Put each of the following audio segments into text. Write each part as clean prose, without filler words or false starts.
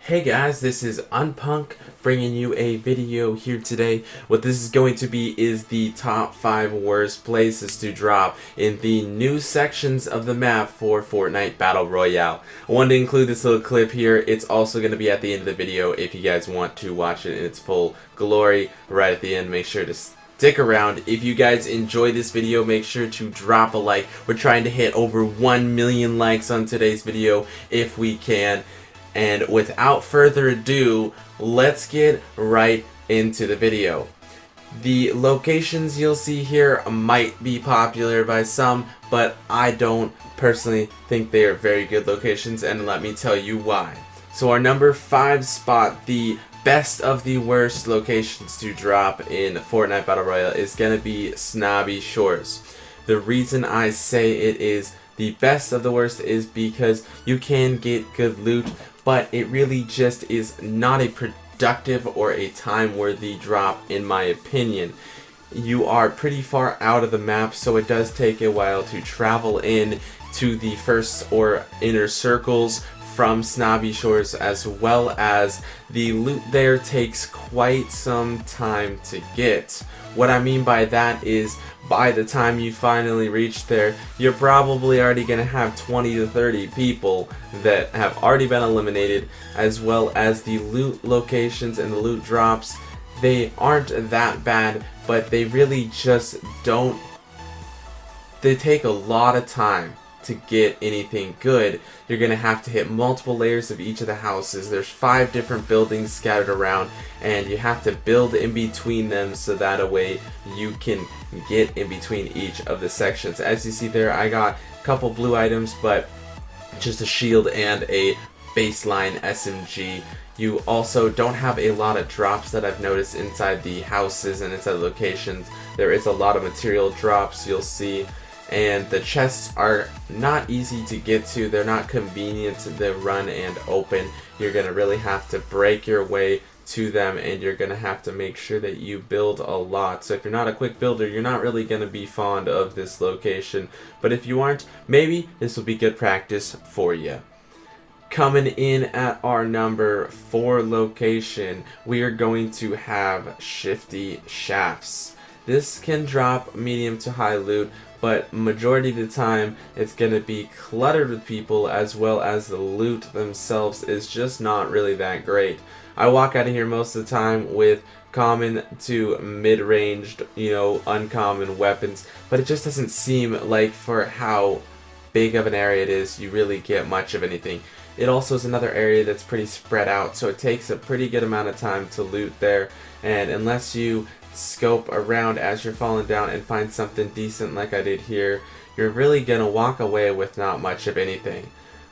Hey guys, this is Unpunk bringing you a video here today. What this is going to be is the top 5 worst places to drop in the new sections of the map for Fortnite Battle Royale. I wanted to include this little clip here. It's also going to be at the end of the video if you guys want to watch it in its full glory right at the end. Make sure to stick around. If you guys enjoy this video, make sure to drop a like. We're trying to hit over 1 million likes on today's video if we can. And without further ado, let's get right into the video. The locations you'll see here might be popular by some, but I don't personally think they are very good locations, and let me tell you why. So our number 5 spot, the best of the worst locations to drop in Fortnite Battle Royale, is going to be Snobby Shores. The reason I say it is the best of the worst is because you can get good loot, but it really just is not a productive or a time-worthy drop in my opinion. You are pretty far out of the map, so it does take a while to travel in to the first or inner circles from Snobby Shores, as well as the loot there takes quite some time to get. What I mean by that is, by the time you finally reach there, you're probably already going to have 20 to 30 people that have already been eliminated, as well as the loot locations and the loot drops. They aren't that bad, but they really just don't. They take a lot of time to get anything good. You're gonna have to hit multiple layers of each of the houses. There's 5 different buildings scattered around, and you have to build in between them so that a way you can get in between each of the sections. As you see there, I got a couple blue items, but just a shield and a baseline SMG. You also don't have a lot of drops that I've noticed inside the houses and inside the locations. There is a lot of material drops you'll see, and the chests are not easy to get to. They're not convenient to run and open. You're gonna really have to break your way to them, and you're gonna have to make sure that you build a lot. So if you're not a quick builder, you're not really gonna be fond of this location, but if you aren't, maybe this will be good practice for you. Coming in at our number 4 location, we are going to have Shifty Shafts. This can drop medium to high loot, but majority of the time it's going to be cluttered with people, as well as the loot themselves is just not really that great. I walk out of here most of the time with common to mid-ranged, uncommon weapons, but it just doesn't seem like, for how big of an area it is, you really get much of anything. It also is another area that's pretty spread out, so it takes a pretty good amount of time to loot there, and unless you scope around as you're falling down and find something decent like I did here, you're really gonna walk away with not much of anything.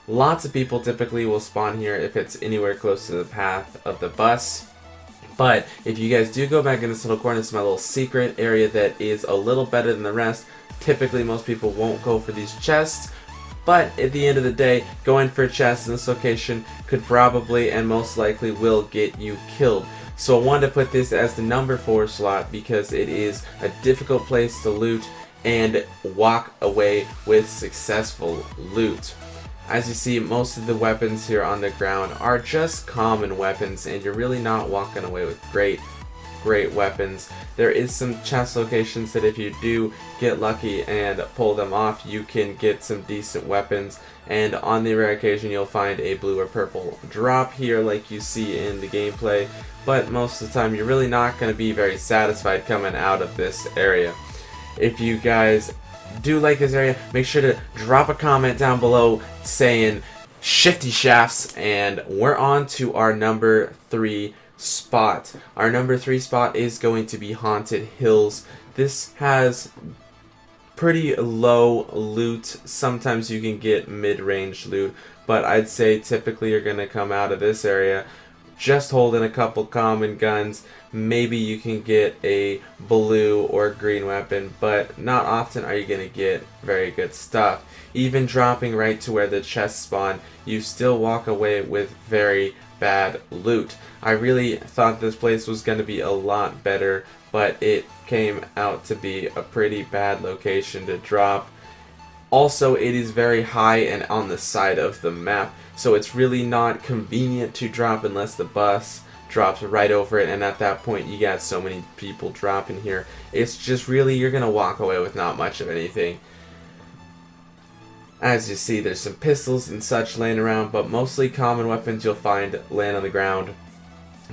Lots of people typically will spawn here if it's anywhere close to the path of the bus, but if you guys do go back in this little corner, this is my little secret area that is a little better than the rest. Typically most people won't go for these chests, but at the end of the day, going for chests in this location could probably and most likely will get you killed. So I wanted to put this as the number 4 slot because it is a difficult place to loot and walk away with successful loot. As you see, most of the weapons here on the ground are just common weapons, and you're really not walking away with great weapons. There is some chest locations that if you do get lucky and pull them off, you can get some decent weapons, and on the rare occasion you'll find a blue or purple drop here like you see in the gameplay, but most of the time you're really not going to be very satisfied coming out of this area. If you guys do like this area, make sure to drop a comment down below saying Shifty Shafts, and we're on to our number 3 spot. Our number 3 spot is going to be Haunted Hills. This has pretty low loot. Sometimes you can get mid-range loot, but I'd say typically you're going to come out of this area just holding a couple common guns. Maybe you can get a blue or green weapon, but not often are you going to get very good stuff. Even dropping right to where the chests spawn, you still walk away with very bad loot. I really thought this place was going to be a lot better, but it came out to be a pretty bad location to drop. Also, it is very high and on the side of the map, so it's really not convenient to drop unless the bus drops right over it, and at that point you got so many people dropping here. It's just really, you're gonna walk away with not much of anything. As you see, there's some pistols and such laying around, but mostly common weapons you'll find laying on the ground.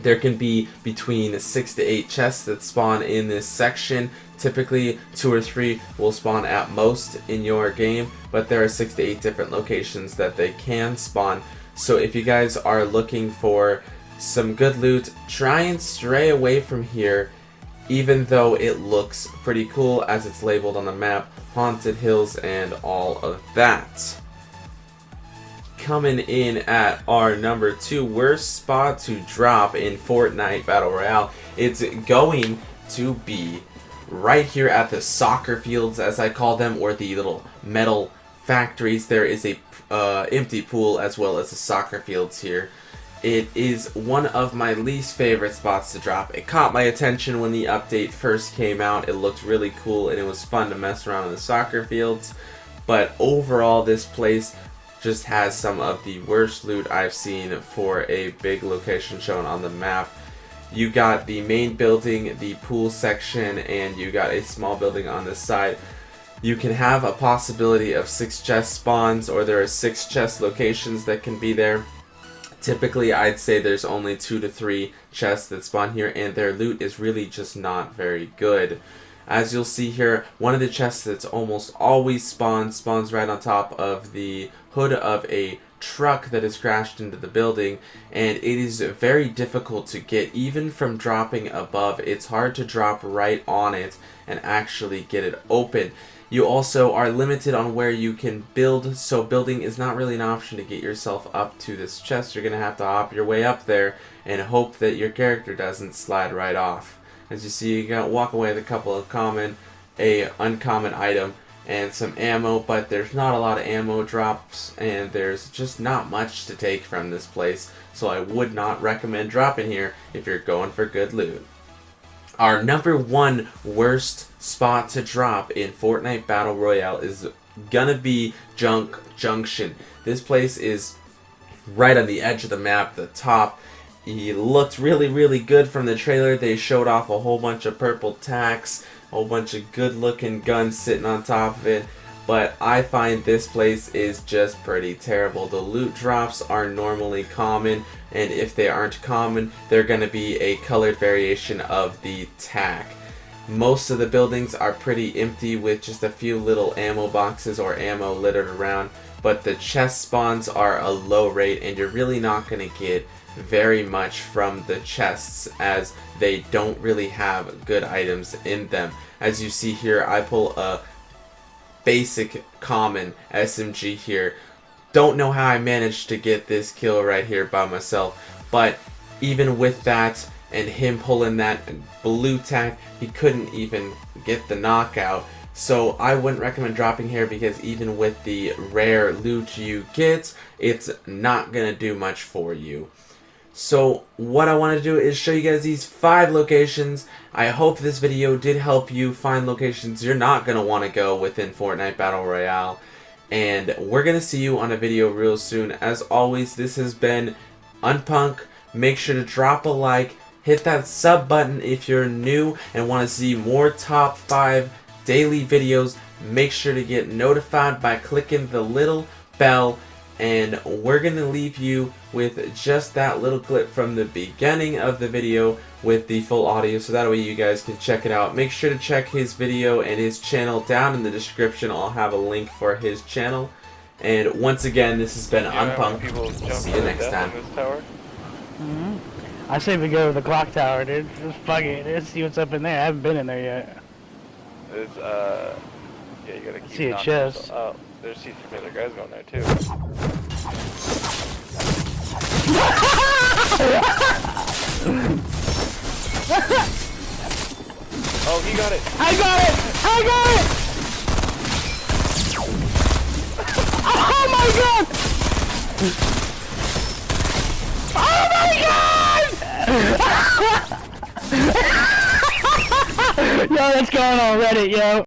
There can be between 6 to 8 chests that spawn in this section. Typically 2 or 3 will spawn at most in your game, but there are 6 to 8 different locations that they can spawn. So if you guys are looking for some good loot, try and stray away from here, even though it looks pretty cool as it's labeled on the map, Haunted Hills and all of that. Coming in at our number 2 worst spot to drop in Fortnite Battle Royale, it's going to be right here at the soccer fields, as I call them, or the little metal factories. There is a empty pool as well as the soccer fields here. It is one of my least favorite spots to drop. It caught my attention when the update first came out. It looked really cool and it was fun to mess around in the soccer fields, but overall this place just has some of the worst loot I've seen for a big location shown on the map. You got the main building, the pool section, and you got a small building on the side. You can have a possibility of 6 chest spawns, or there are 6 chest locations that can be there. Typically, I'd say there's only 2 to 3 chests that spawn here, and their loot is really just not very good. As you'll see here, one of the chests that's almost always spawns right on top of the hood of a truck that has crashed into the building, and it is very difficult to get. Even from dropping above, it's hard to drop right on it and actually get it open. You also are limited on where you can build, so building is not really an option to get yourself up to this chest. You're going to have to hop your way up there and hope that your character doesn't slide right off. As you see, you got to walk away with a couple of common, a uncommon item, and some ammo, but there's not a lot of ammo drops, and there's just not much to take from this place, so I would not recommend dropping here if you're going for good loot. Our number 1 worst spot to drop in Fortnite Battle Royale is gonna be Junk Junction. This place is right on the edge of the map, the top. He looked really good from the trailer. They showed off a whole bunch of purple tacks, a whole bunch of good looking guns sitting on top of it, but I find this place is just pretty terrible. The loot drops are normally common, and if they aren't common, they're going to be a colored variation of the tack. Most of the buildings are pretty empty with just a few little ammo boxes or ammo littered around, but the chest spawns are a low rate, and you're really not going to get very much from the chests as they don't really have good items in them. As you see here, I pull a basic common SMG here. Don't know how I managed to get this kill right here by myself, but even with that and him pulling that blue tack, he couldn't even get the knockout. So I wouldn't recommend dropping here, because even with the rare loot you get, it's not gonna do much for you. So what I want to do is show you guys these 5 locations. I hope this video did help you find locations you're not going to want to go within Fortnite Battle Royale. And we're going to see you on a video real soon. As always, this has been Unpunk. Make sure to drop a like, hit that sub button if you're new and want to see more top 5 daily videos. Make sure to get notified by clicking the little bell. And we're going to leave you with just that little clip from the beginning of the video with the full audio, so that way you guys can check it out. Make sure to check his video and his channel down in the description. I'll have a link for his channel. And once again, this has been Unpunk. See you next time. I say we go to the clock tower, dude. Just fuck it. Let's see what's up in there. I haven't been in there yet. There's, yeah, you gotta keep see a chest. Oh, there's some other guys going there too. Oh, he got it! I got it! I got it! Oh my god! Oh my god! Yo, that's going on Reddit, yo.